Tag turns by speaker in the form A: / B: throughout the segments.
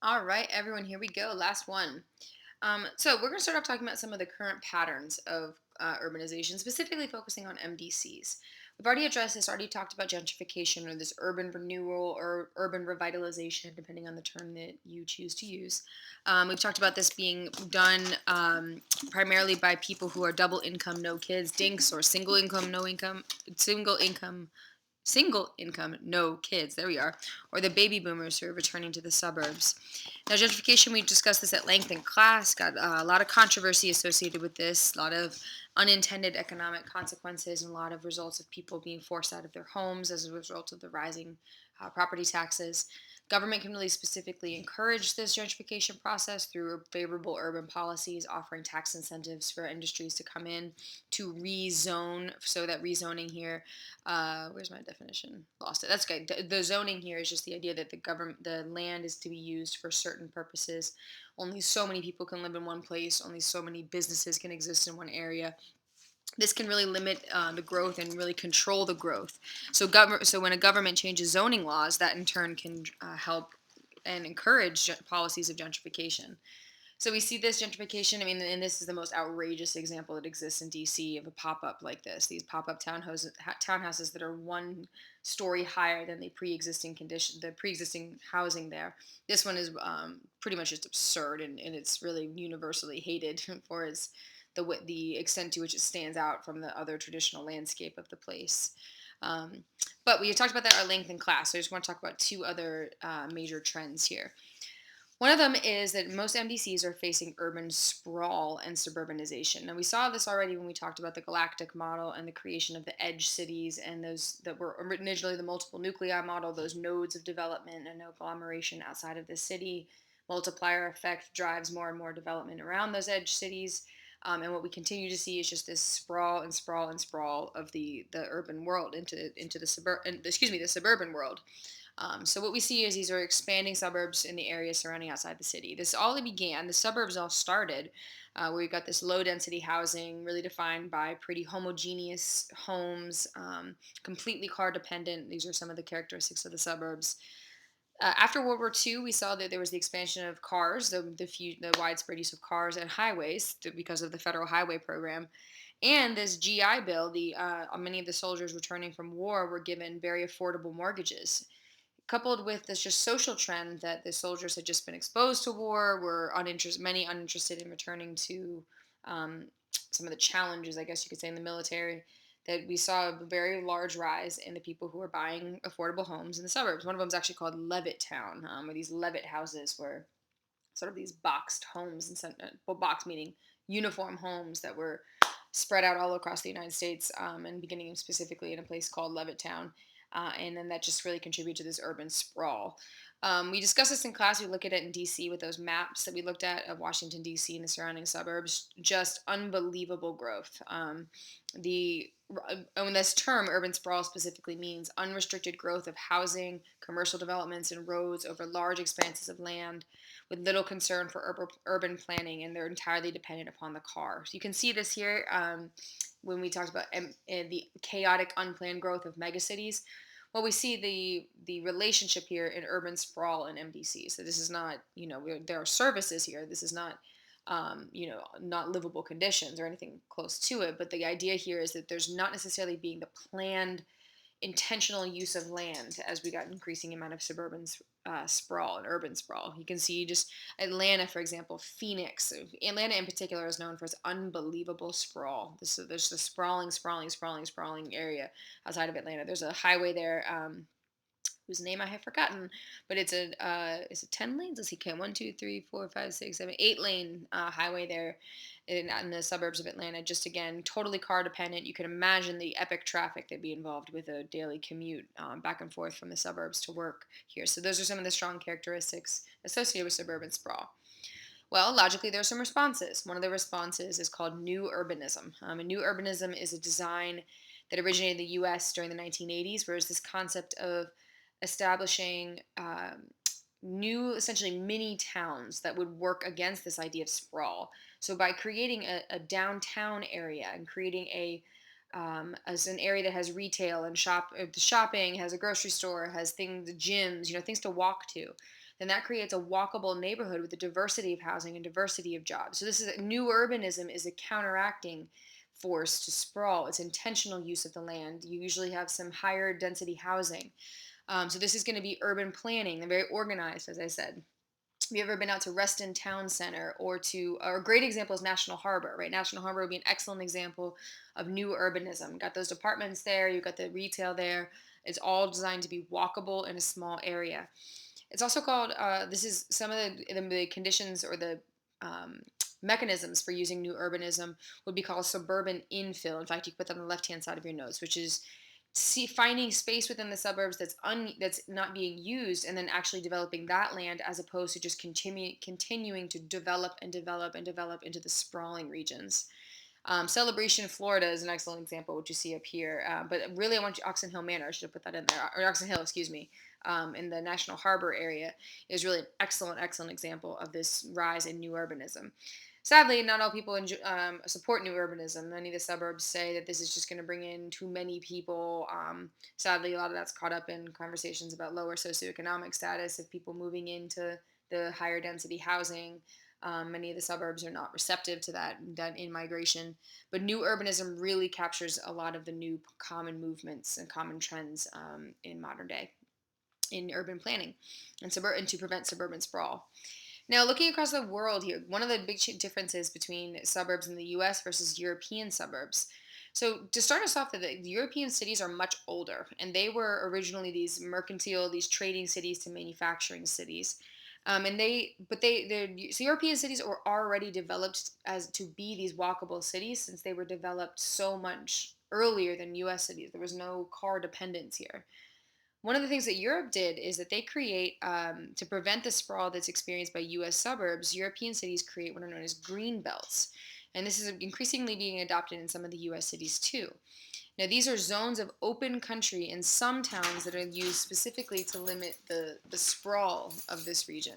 A: All right, everyone, here we go. Last one. So we're going to start off talking about some of the current patterns of urbanization, specifically focusing on MDCs. We've already addressed this, already talked about gentrification or this urban renewal or urban revitalization, depending on the term that you choose to use. We've talked about this being done primarily by people who are double income, no kids, dinks, or single income no kids, there we are, or the baby boomers who are returning to the suburbs. Now, gentrification, we discussed this at length in class, got a lot of controversy associated with this, a lot of unintended economic consequences, and a lot of results of people being forced out of their homes as a result of the rising property taxes. Government can really specifically encourage this gentrification process through favorable urban policies, offering tax incentives for industries to come in to rezone. So that rezoning here, where's my definition? Lost it. That's good. The zoning here is just the idea that the land is to be used for certain purposes. Only so many people can live in one place. Only so many businesses can exist in one area. This can really limit the growth and really control the growth. So when a government changes zoning laws, that in turn can help and encourage policies of gentrification. So we see this gentrification. I mean, and this is the most outrageous example that exists in DC of a pop-up like this. These pop-up townhouses that are one story higher than the pre-existing housing there. This one is pretty much just absurd, and it's really universally hated for the extent to which it stands out from the other traditional landscape of the place. Um, but we talked about that at length in class, so I just want to talk about two other major trends here. One of them is that most MDCs are facing urban sprawl and suburbanization. Now, we saw this already when we talked about the galactic model and the creation of the edge cities and those that were originally the multiple nuclei model, those nodes of development and agglomeration outside of the city. Multiplier effect drives more and more development around those edge cities. And what we continue to see is just this sprawl and sprawl and sprawl of the urban world into the suburban world. So what we see is these are expanding suburbs in the areas surrounding outside the city. The suburbs all started where you've got this low density housing really defined by pretty homogeneous homes, completely car dependent. These are some of the characteristics of the suburbs. After World War II, we saw that there was the expansion of cars, the widespread use of cars and highways because of the federal highway program. And this GI Bill, many of the soldiers returning from war were given very affordable mortgages, coupled with this just social trend that the soldiers had just been exposed to war, many uninterested in returning to um, some of the challenges, I guess you could say, in the military. That we saw a very large rise in the people who were buying affordable homes in the suburbs. One of them is actually called Levitt Town, where these Levitt houses were sort of these boxed homes, box meaning uniform homes that were spread out all across the United States, and beginning specifically in a place called Levittown. And then that just really contributed to this urban sprawl. We discussed this in class. We look at it in DC with those maps that we looked at of Washington, DC and the surrounding suburbs. Just unbelievable growth. When this term urban sprawl specifically means unrestricted growth of housing, commercial developments, and roads over large expanses of land with little concern for urban planning, and they're entirely dependent upon the car. So you can see this here when we talked about the chaotic, unplanned growth of megacities. Well, we see the relationship here in urban sprawl and MDC. So this is not, there are services here. This is not, not livable conditions or anything close to it. But the idea here is that there's not necessarily being the planned intentional use of land as we got increasing amount of suburban sprawl and urban sprawl. You can see just Atlanta, for example, Phoenix. Atlanta in particular is known for its unbelievable sprawl. There's the sprawling area outside of Atlanta. There's a highway there. Whose name I have forgotten, but it's a 10 lanes. Let's see, okay, 1, 2, 3, 4, 5, 6, 7, 8 lane highway there in the suburbs of Atlanta. Just again, totally car dependent. You can imagine the epic traffic that'd be involved with a daily commute back and forth from the suburbs to work here. So those are some of the strong characteristics associated with suburban sprawl. Well, logically, there are some responses. One of the responses is called new urbanism. And new urbanism is a design that originated in the U.S. during the 1980s, where it's this concept of establishing new, essentially mini towns that would work against this idea of sprawl. So by creating a downtown area and creating as an area that has retail and shopping, has a grocery store, has things, gyms, things to walk to. then that creates a walkable neighborhood with a diversity of housing and diversity of jobs. So this is new urbanism is a counteracting force to sprawl. It's intentional use of the land. You usually have some higher density housing. So this is going to be urban planning. They're very organized, as I said. Have you ever been out to Reston Town Center or a great example is National Harbor, right? National Harbor would be an excellent example of new urbanism. Got those departments there, you've got the retail there. It's all designed to be walkable in a small area. It's also called, this is some of the conditions or the um, mechanisms for using new urbanism would be called suburban infill. In fact, you can put that on the left-hand side of your notes, which is finding space within the suburbs that's not being used, and then actually developing that land as opposed to just continuing to develop and develop and develop into the sprawling regions. Celebration, Florida is an excellent example, which you see up here. But really, I want you, Oxon Hill Manor, I should have put that in there, or Oxon Hill, excuse me, in the National Harbor area, is really an excellent example of this rise in new urbanism. Sadly, not all people support new urbanism. Many of the suburbs say that this is just going to bring in too many people. Sadly, a lot of that's caught up in conversations about lower socioeconomic status of people moving into the higher density housing. Many of the suburbs are not receptive to that in migration. But new urbanism really captures a lot of the new common movements and common trends in modern day in urban planning and to prevent suburban sprawl. Now, looking across the world here, one of the big differences between suburbs in the US versus European suburbs. So, to start us off, the European cities are much older, and they were originally these mercantile, these trading cities to manufacturing cities. So European cities were already developed as to be these walkable cities since they were developed so much earlier than US cities. There was no car dependence here. One of the things that Europe did is that they create, to prevent the sprawl that's experienced by US suburbs, European cities create what are known as green belts. And this is increasingly being adopted in some of the US cities too. Now, these are zones of open country in some towns that are used specifically to limit the sprawl of this region.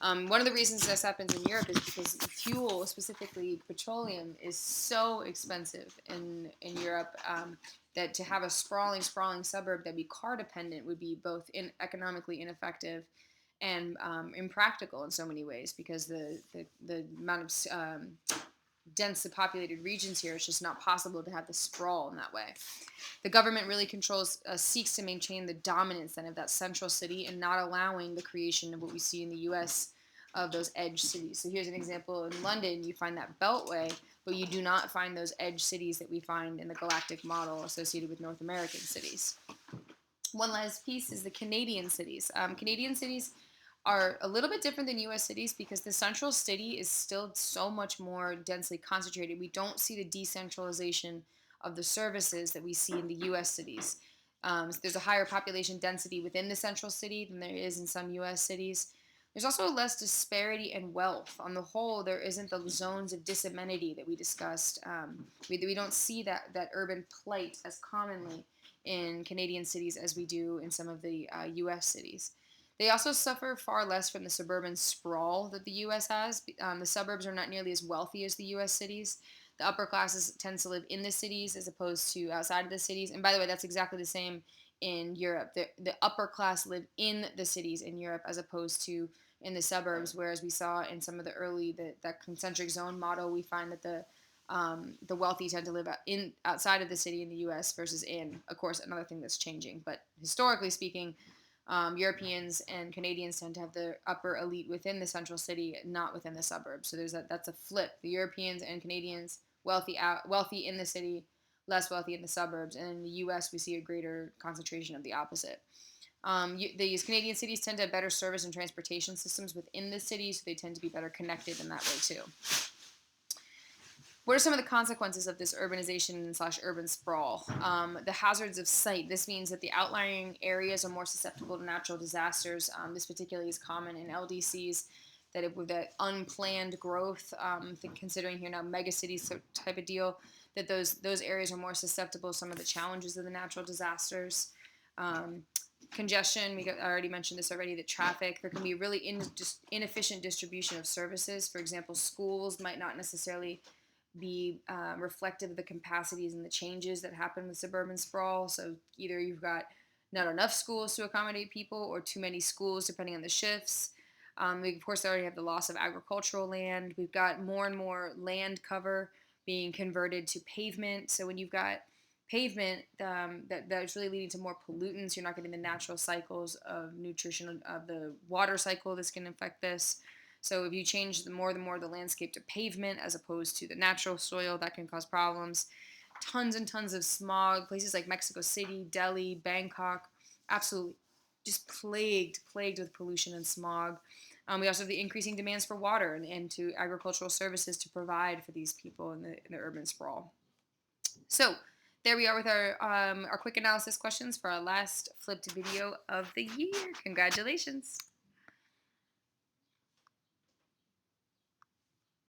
A: One of the reasons this happens in Europe is because fuel, specifically petroleum, is so expensive in Europe that to have a sprawling suburb that be car dependent would be both economically ineffective and impractical in so many ways because the amount of densely populated regions here, it's just not possible to have the sprawl in that way. The government really seeks to maintain the dominance then of that central city and not allowing the creation of what we see in the U.S. of those edge cities. So here's an example in London, you find that beltway, but you do not find those edge cities that we find in the galactic model associated with North American cities. One last piece is the Canadian cities. Canadian cities are a little bit different than U.S. cities because the central city is still so much more densely concentrated. We don't see the decentralization of the services that we see in the U.S. cities. So there's a higher population density within the central city than there is in some U.S. cities. There's also less disparity in wealth. On the whole, there isn't the zones of disamenity that we discussed. We don't see that urban plight as commonly in Canadian cities as we do in some of the U.S. cities. They also suffer far less from the suburban sprawl that the U.S. has. The suburbs are not nearly as wealthy as the U.S. cities. The upper classes tends to live in the cities as opposed to outside of the cities. And by the way, that's exactly the same in Europe. The upper class live in the cities in Europe as opposed to in the suburbs, whereas we saw in some of the early, that concentric zone model, we find that the wealthy tend to live outside of the city in the U.S. versus in. Of course, another thing that's changing. But historically speaking, Europeans and Canadians tend to have the upper elite within the central city, not within the suburbs. So that's a flip. The Europeans and Canadians wealthy in the city, less wealthy in the suburbs. And in the U.S., we see a greater concentration of the opposite. These Canadian cities tend to have better service and transportation systems within the city, so they tend to be better connected in that way too. What are some of the consequences of this urbanization / urban sprawl? The hazards of sight. This means that the outlying areas are more susceptible to natural disasters. This particularly is common in LDCs, with that unplanned growth, considering here now megacities type of deal, that those areas are more susceptible to some of the challenges of the natural disasters. Congestion, I already mentioned this already, the traffic. There can be really inefficient distribution of services. For example, schools might not necessarily be reflective of the capacities and the changes that happen with suburban sprawl. So either you've got not enough schools to accommodate people, or too many schools depending on the shifts. We, of course, already have the loss of agricultural land. We've got more and more land cover being converted to pavement. So when you've got pavement, that's really leading to more pollutants. You're not getting the natural cycles of nutrition of the water cycle that's going to affect this. So if you change the more the landscape to pavement as opposed to the natural soil, that can cause problems. Tons and tons of smog. Places like Mexico City, Delhi, Bangkok, absolutely just plagued with pollution and smog. We also have the increasing demands for water and to agricultural services to provide for these people in the urban sprawl. So there we are with our quick analysis questions for our last flipped video of the year. Congratulations.